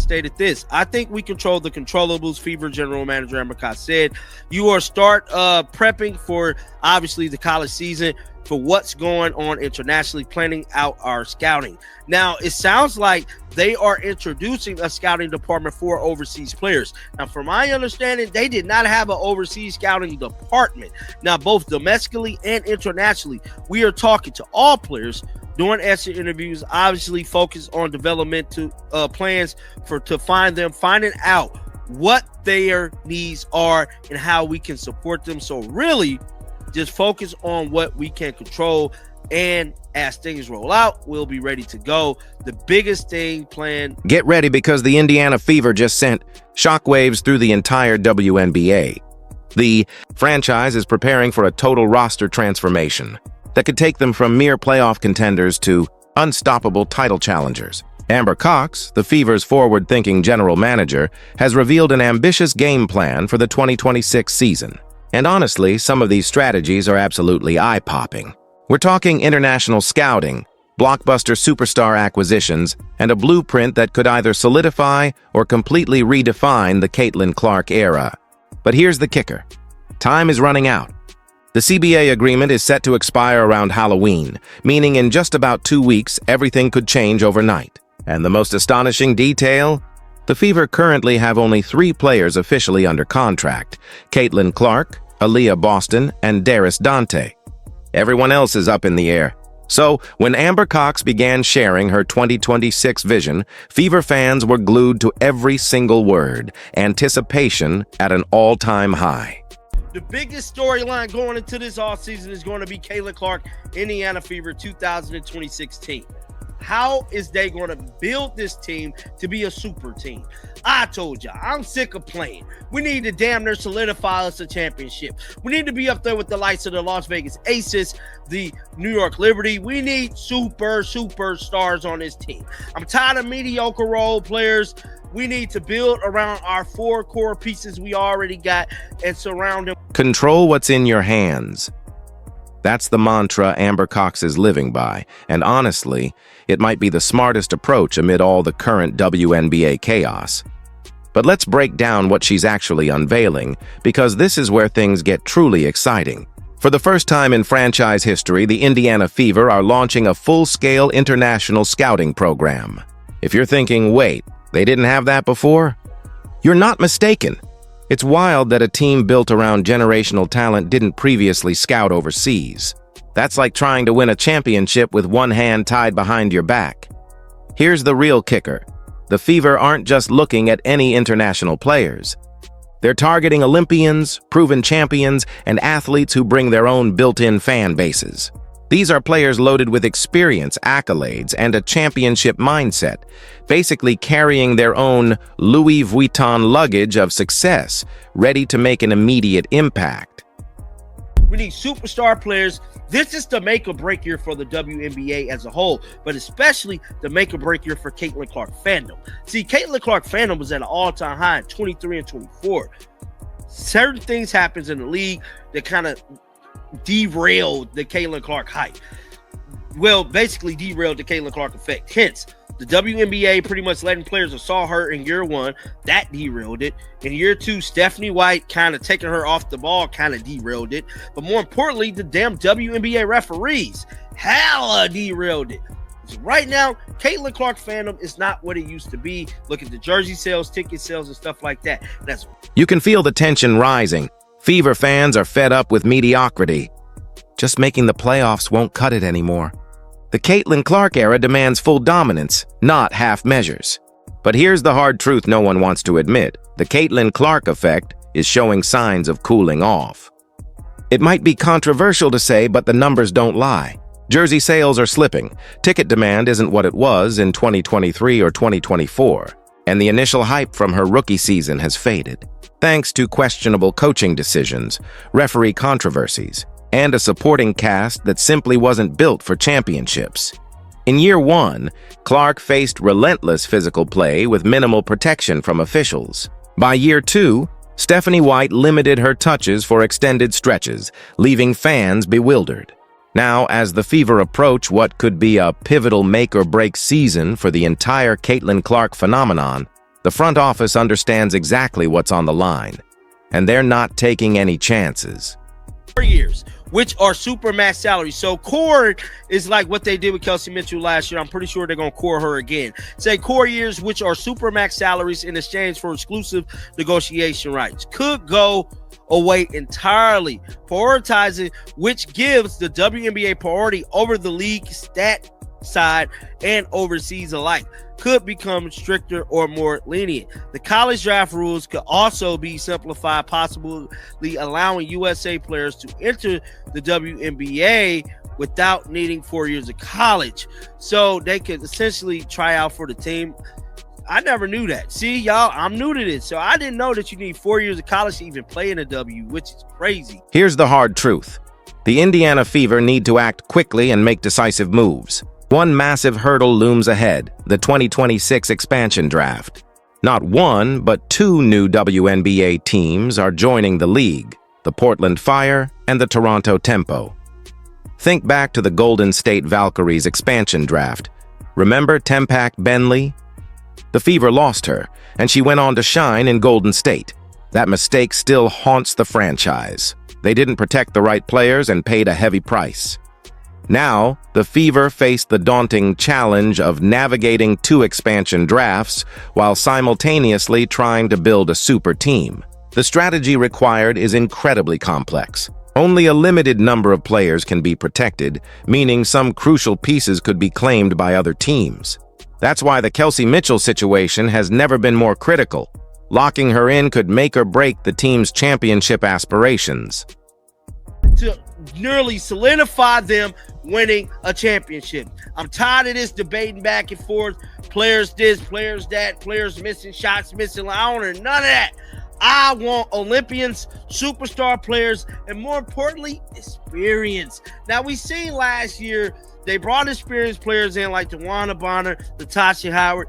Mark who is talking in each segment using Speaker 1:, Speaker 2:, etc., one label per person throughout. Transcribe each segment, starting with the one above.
Speaker 1: stated this: I think we control the controllables. Fever general manager Wnba Cox said, "You are start prepping for obviously the college season, for what's going on internationally, planning out our scouting." Now, it sounds like they are introducing a scouting department for overseas players. Now, from my understanding, they did not have an overseas scouting department. Now, both domestically and internationally, we are talking to all players, doing exit interviews, obviously focus on developmental plans finding out what their needs are and how we can support them. So really, just focus on what we can control, and as things roll out, we'll be ready to go. The biggest thing planned.
Speaker 2: Get ready, because the Indiana Fever just sent shockwaves through the entire WNBA. The franchise is preparing for a total roster transformation that could take them from mere playoff contenders to unstoppable title challengers. Wnba Cox, the Fever's forward-thinking general manager, has revealed an ambitious game plan for the 2026 season. And honestly, some of these strategies are absolutely eye-popping. We're talking international scouting, blockbuster superstar acquisitions, and a blueprint that could either solidify or completely redefine the Caitlin Clark era. But here's the kicker: time is running out. The CBA agreement is set to expire around Halloween, meaning in just about 2 weeks, everything could change overnight. And the most astonishing detail? The Fever currently have only 3 players officially under contract: Caitlin Clark, Aaliyah Boston, and Darius Dante. Everyone else is up in the air. So, when Wnba Cox began sharing her 2026 vision, Fever fans were glued to every single word, anticipation at an all-time high.
Speaker 1: The biggest storyline going into this offseason is going to be Caitlin Clark, Indiana Fever 2026 team. How is they going to build this team to be a super team? I told y'all, I'm sick of playing. We need to damn near solidify us a championship. We need to be up there with the likes of the Las Vegas Aces, the New York Liberty. We need superstars on this team. I'm tired of mediocre role players. We need to build around our 4 core pieces we already got and surround them.
Speaker 2: Control what's in your hands. That's the mantra Wnba Cox is living by, and honestly, it might be the smartest approach amid all the current WNBA chaos. But let's break down what she's actually unveiling, because this is where things get truly exciting. For the first time in franchise history, the Indiana Fever are launching a full-scale international scouting program. If you're thinking, wait, they didn't have that before? You're not mistaken. It's wild that a team built around generational talent didn't previously scout overseas. That's like trying to win a championship with one hand tied behind your back. Here's the real kicker. The Fever aren't just looking at any international players. They're targeting Olympians, proven champions, and athletes who bring their own built-in fan bases. These are players loaded with experience, accolades, and a championship mindset, basically carrying their own Louis Vuitton luggage of success, ready to make an immediate impact.
Speaker 1: We need superstar players. This is the make or break year for the WNBA as a whole, but especially the make or break year for Caitlin Clark fandom. See, Caitlin Clark fandom was at an all-time high in 23 and 24. Certain things happens in the league that kind of derailed the Caitlin Clark hype. Well, basically derailed the Caitlin Clark effect. Hence, the WNBA pretty much letting players that saw her in year 1, that derailed it. In year 2, Stephanie White kind of taking her off the ball kind of derailed it. But more importantly, the damn WNBA referees hella derailed it. So right now, Caitlin Clark fandom is not what it used to be. Look at the jersey sales, ticket sales, and stuff like that.
Speaker 2: You can feel the tension rising. Fever fans are fed up with mediocrity. Just making the playoffs won't cut it anymore. The Caitlin Clark era demands full dominance, not half measures. But here's the hard truth no one wants to admit. The Caitlin Clark effect is showing signs of cooling off. It might be controversial to say, but the numbers don't lie. Jersey sales are slipping. Ticket demand isn't what it was in 2023 or 2024. And the initial hype from her rookie season has faded, thanks to questionable coaching decisions, referee controversies, and a supporting cast that simply wasn't built for championships. In year 1, Clark faced relentless physical play with minimal protection from officials. By year 2, Stephanie White limited her touches for extended stretches, leaving fans bewildered. Now, as the Fever approach what could be a pivotal make-or-break season for the entire Caitlin Clark phenomenon, The front office understands exactly what's on the line, and they're not taking any chances.
Speaker 1: 4 years, which are super max salaries. So core is like what they did with Kelsey Mitchell last year. I'm pretty sure they're going to core her again. Say core years, which are super max salaries in exchange for exclusive negotiation rights. Could go away entirely, prioritizing which gives the WNBA priority over the league stat side and overseas alike. Could become stricter or more lenient. The college draft rules could also be simplified, possibly allowing USA players to enter the WNBA without needing 4 years of college. So they could essentially try out for the team. I never knew that. See, y'all, I'm new to this. So I didn't know that you need 4 years of college to even play in the W, which is crazy.
Speaker 2: Here's the hard truth. The Indiana Fever need to act quickly and make decisive moves. One massive hurdle looms ahead, the 2026 expansion draft. Not one, but two new WNBA teams are joining the league, the Portland Fire and the Toronto Tempo. Think back to the Golden State Valkyries expansion draft. Remember Tempak Benley? The Fever lost her, and she went on to shine in Golden State. That mistake still haunts the franchise. They didn't protect the right players and paid a heavy price. Now, the Fever face the daunting challenge of navigating two expansion drafts while simultaneously trying to build a super team. The strategy required is incredibly complex. Only a limited number of players can be protected, meaning some crucial pieces could be claimed by other teams. That's why the Kelsey Mitchell situation has never been more critical. Locking her in could make or break the team's championship aspirations.
Speaker 1: To nearly solidify them winning a championship. I'm tired of this debating back and forth. Players this, players that, players missing shots, missing. I don't want none of that. I want Olympians, superstar players, and more importantly, experience. Now, we seen last year, they brought experienced players in like Wnba Bonner, Natasha Howard.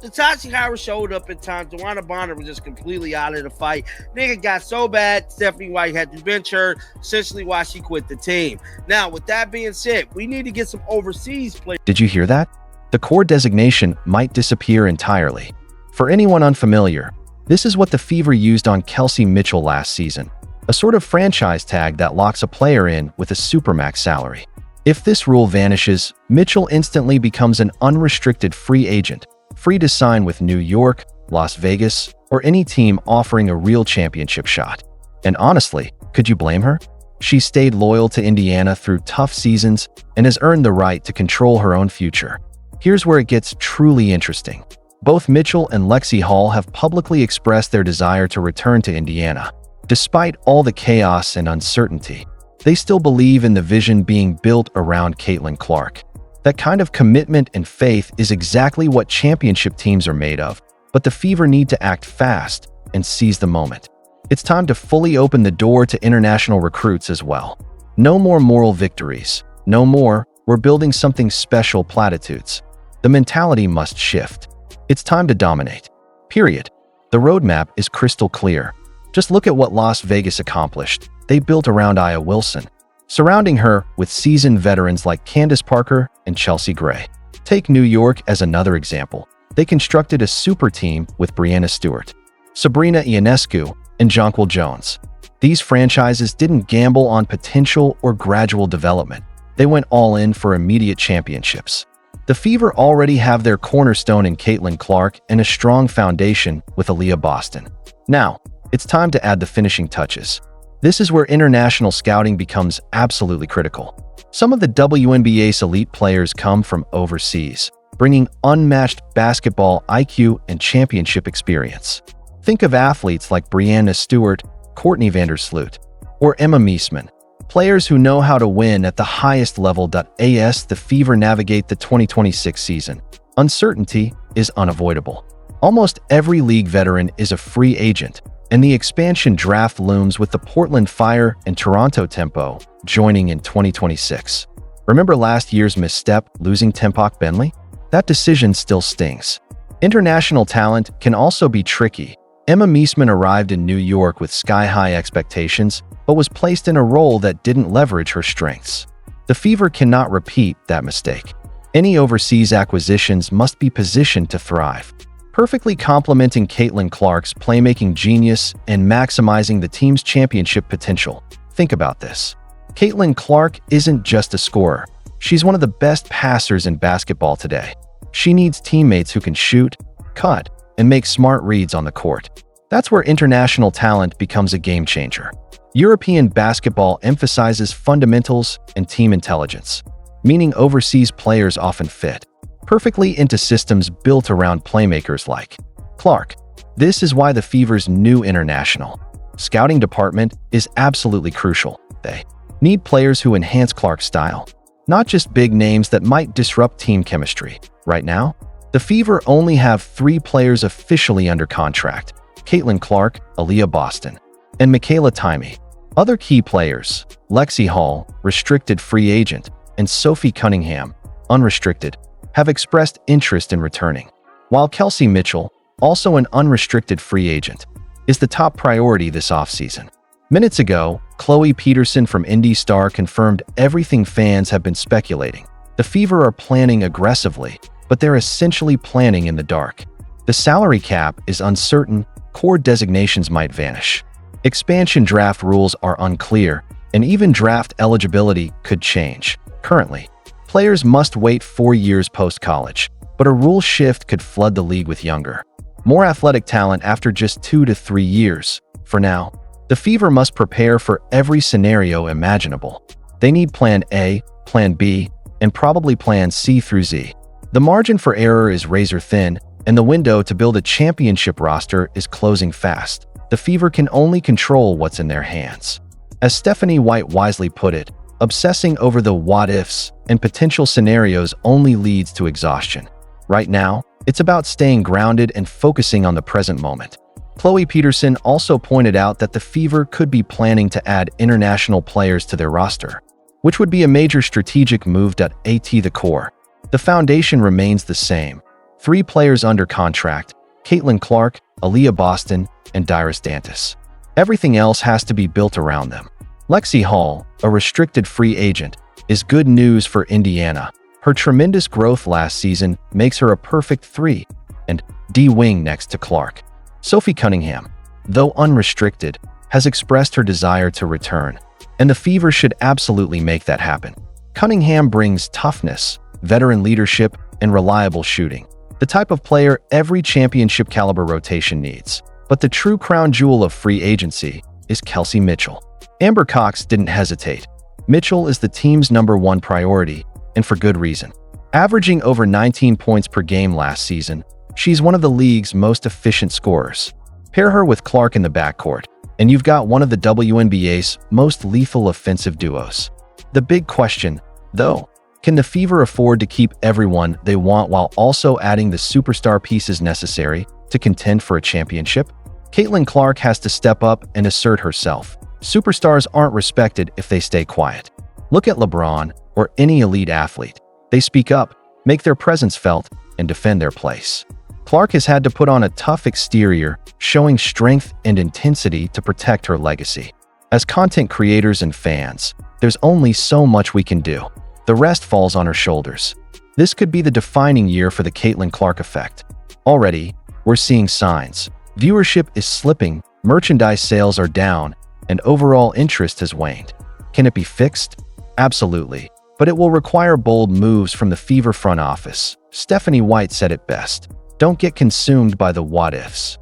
Speaker 1: Natasha Howard showed up at times. Wnba Bonner was just completely out of the fight. Nigga got so bad, Stephanie White had to bench her, essentially why she quit the team. Now, with that being said, we need to get some overseas players.
Speaker 3: Did you hear that? The core designation might disappear entirely. For anyone unfamiliar, this is what the Fever used on Kelsey Mitchell last season, a sort of franchise tag that locks a player in with a supermax salary. If this rule vanishes, Mitchell instantly becomes an unrestricted free agent, free to sign with New York, Las Vegas, or any team offering a real championship shot. And honestly, could you blame her? She stayed loyal to Indiana through tough seasons and has earned the right to control her own future. Here's where it gets truly interesting. Both Mitchell and Lexi Hall have publicly expressed their desire to return to Indiana. Despite all the chaos and uncertainty, they still believe in the vision being built around Caitlin Clark. That kind of commitment and faith is exactly what championship teams are made of, but the Fever need to act fast and seize the moment. It's time to fully open the door to international recruits as well. No more moral victories. No more, we're building something special platitudes. The mentality must shift. It's time to dominate. Period. The roadmap is crystal clear. Just look at what Las Vegas accomplished. They built around Aya Wilson, surrounding her with seasoned veterans like Candace Parker and Chelsea Gray. Take New York as another example. They constructed a super team with Breanna Stewart, Sabrina Ionescu, and Jonquil Jones. These franchises didn't gamble on potential or gradual development. They went all in for immediate championships. The Fever already have their cornerstone in Caitlin Clark and a strong foundation with Aaliyah Boston. Now, it's time to add the finishing touches. This is where international scouting becomes absolutely critical. Some of the WNBA's elite players come from overseas, bringing unmatched basketball IQ and championship experience. Think of athletes like Breanna Stewart, Courtney Vandersloot, or Emma Meesman, players who know how to win at the highest level. As the Fever navigate the 2026 season, uncertainty is unavoidable. Almost every league veteran is a free agent, and the expansion draft looms with the Portland Fire and Toronto Tempo joining in 2026. Remember last year's misstep, losing Tempak Benley? That decision still stings. International talent can also be tricky. Emma Meesman arrived in New York with sky-high expectations, but was placed in a role that didn't leverage her strengths. The Fever cannot repeat that mistake. Any overseas acquisitions must be positioned to thrive. perfectly complementing Caitlin Clark's playmaking genius and maximizing the team's championship potential. Think about this. Caitlin Clark isn't just a scorer. She's one of the best passers in basketball today. She needs teammates who can shoot, cut, and make smart reads on the court. That's where international talent becomes a game changer. European basketball emphasizes fundamentals and team intelligence, meaning overseas players often fit perfectly into systems built around playmakers like Clark. This is why the Fever's new international scouting department is absolutely crucial. They need players who enhance Clark's style, not just big names that might disrupt team chemistry. Right now, the Fever only have 3 players officially under contract: Caitlin Clark, Aaliyah Boston, and Michaela Timey. Other key players, Lexi Hall, restricted free agent, and Sophie Cunningham, unrestricted, have expressed interest in returning, while Kelsey Mitchell, also an unrestricted free agent, is the top priority this offseason. Minutes ago, Chloe Peterson from Indy Star confirmed everything fans have been speculating. The Fever are planning aggressively, but they're essentially planning in the dark. The salary cap is uncertain, core designations might vanish. Expansion draft rules are unclear, and even draft eligibility could change. Currently, players must wait 4 years post-college, but a rule shift could flood the league with younger, more athletic talent after just 2 to 3 years. For now, the Fever must prepare for every scenario imaginable. They need Plan A, Plan B, and probably Plan C through Z. The margin for error is razor thin, and the window to build a championship roster is closing fast. The Fever can only control what's in their hands. As Stephanie White wisely put it, obsessing over the what-ifs and potential scenarios only leads to exhaustion. Right now, it's about staying grounded and focusing on the present moment. Chloe Peterson also pointed out that the Fever could be planning to add international players to their roster, which would be a major strategic move. At the core, the foundation remains the same. 3 players under contract: Caitlin Clark, Aaliyah Boston, and Dyrus Dantas. Everything else has to be built around them. Lexi Hall, a restricted free agent, is good news for Indiana. Her tremendous growth last season makes her a perfect 3 and D wing next to Clark. Sophie Cunningham, though unrestricted, has expressed her desire to return, and the Fever should absolutely make that happen. Cunningham brings toughness, veteran leadership, and reliable shooting, the type of player every championship caliber rotation needs. But the true crown jewel of free agency is Kelsey Mitchell. Amber Cox didn't hesitate. Mitchell is the team's #1 priority, and for good reason. Averaging over 19 points per game last season, she's one of the league's most efficient scorers. Pair her with Clark in the backcourt, and you've got one of the WNBA's most lethal offensive duos. The big question, though, can the Fever afford to keep everyone they want while also adding the superstar pieces necessary to contend for a championship? Caitlin Clark has to step up and assert herself. Superstars aren't respected if they stay quiet. Look at LeBron or any elite athlete. They speak up, make their presence felt, and defend their place. Clark has had to put on a tough exterior, showing strength and intensity to protect her legacy. As content creators and fans, there's only so much we can do. The rest falls on her shoulders. This could be the defining year for the Caitlin Clark effect. Already, we're seeing signs. Viewership is slipping, merchandise sales are down, and overall interest has waned. Can it be fixed? Absolutely, but it will require bold moves from the Fever front office. Stephanie White said it best: "Don't get consumed by the what-ifs."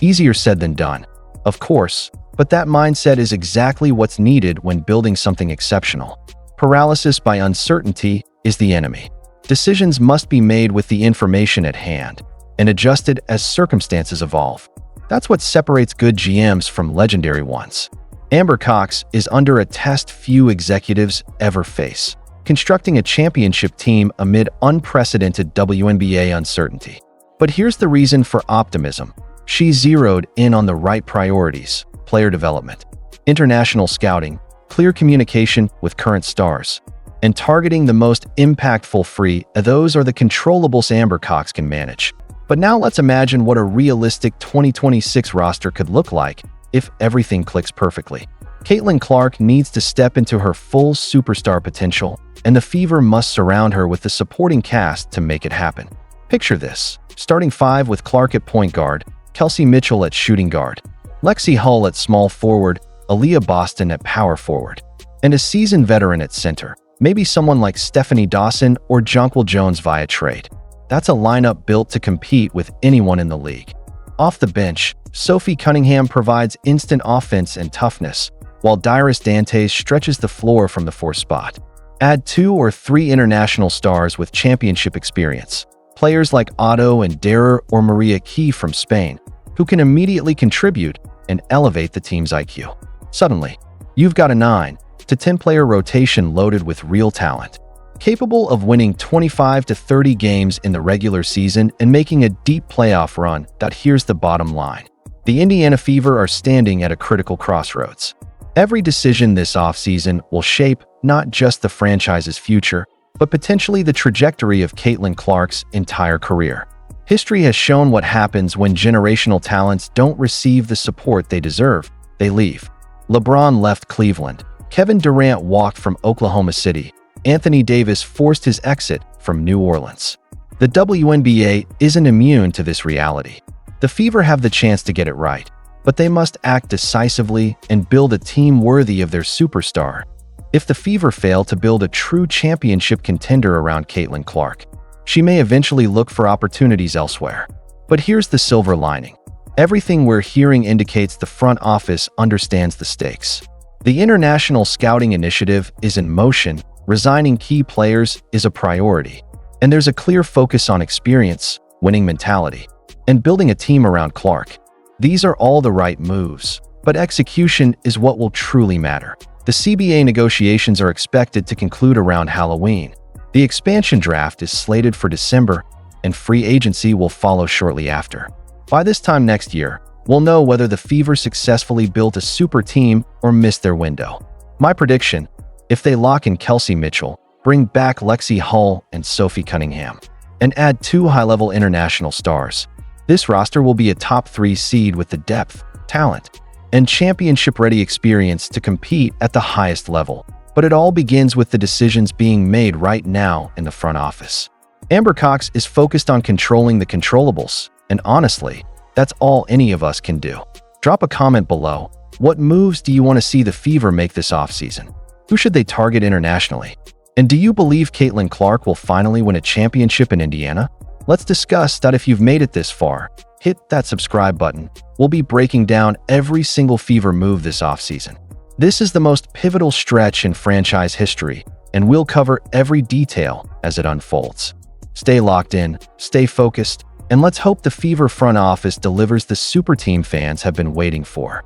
Speaker 3: Easier said than done, of course, but that mindset is exactly what's needed when building something exceptional. Paralysis by uncertainty is the enemy. Decisions must be made with the information at hand and adjusted as circumstances evolve. That's what separates good GMs from legendary ones. Amber Cox is under a test few executives ever face, constructing a championship team amid unprecedented WNBA uncertainty. But here's the reason for optimism. She zeroed in on the right priorities: player development, international scouting, clear communication with current stars, and targeting the most impactful free. Those are the controllables Amber Cox can manage. But now let's imagine what a realistic 2026 roster could look like if everything clicks perfectly. Caitlin Clark needs to step into her full superstar potential, and the Fever must surround her with the supporting cast to make it happen. Picture this: starting five with Clark at point guard, Kelsey Mitchell at shooting guard, Lexi Hull at small forward, Aaliyah Boston at power forward, and a seasoned veteran at center, maybe someone like Stephanie Dawson or Jonquil Jones via trade. That's a lineup built to compete with anyone in the league. Off the bench, Sophie Cunningham provides instant offense and toughness, while Dyrus Dantes stretches the floor from the 4th spot. Add 2 or 3 international stars with championship experience, players like Otto and Derer or Maria Key from Spain, who can immediately contribute and elevate the team's IQ. Suddenly, you've got a 9 to 10 player rotation loaded with real talent, capable of winning 25 to 30 games in the regular season and making a deep playoff run. Here's the bottom line. The Indiana Fever are standing at a critical crossroads. Every decision this offseason will shape not just the franchise's future, but potentially the trajectory of Caitlin Clark's entire career. History has shown what happens when generational talents don't receive the support they deserve. They leave. LeBron left Cleveland. Kevin Durant walked from Oklahoma City. Anthony Davis forced his exit from New Orleans. The WNBA isn't immune to this reality. The Fever have the chance to get it right, but they must act decisively and build a team worthy of their superstar. If the Fever fail to build a true championship contender around Caitlin Clark, she may eventually look for opportunities elsewhere. But here's the silver lining. Everything we're hearing indicates the front office understands the stakes. The international scouting initiative is in motion, resigning key players is a priority, and there's a clear focus on experience, winning mentality, and building a team around Clark. These are all the right moves, but execution is what will truly matter. The CBA negotiations are expected to conclude around Halloween. The expansion draft is slated for December, and free agency will follow shortly after. By this time next year, we'll know whether the Fever successfully built a super team or missed their window. My prediction: if they lock in Kelsey Mitchell, bring back Lexi Hull and Sophie Cunningham, and add 2 high-level international stars, this roster will be a top 3 seed with the depth, talent, and championship-ready experience to compete at the highest level. But it all begins with the decisions being made right now in the front office. Amber Cox is focused on controlling the controllables, and honestly, that's all any of us can do. Drop a comment below. What moves do you want to see the Fever make this offseason? Who should they target internationally? And do you believe Caitlin Clark will finally win a championship in Indiana? Let's discuss that. If you've made it this far, hit that subscribe button. We'll be breaking down every single Fever move this offseason. This is the most pivotal stretch in franchise history, and we'll cover every detail as it unfolds. Stay locked in, stay focused, and let's hope the Fever front office delivers the super team fans have been waiting for.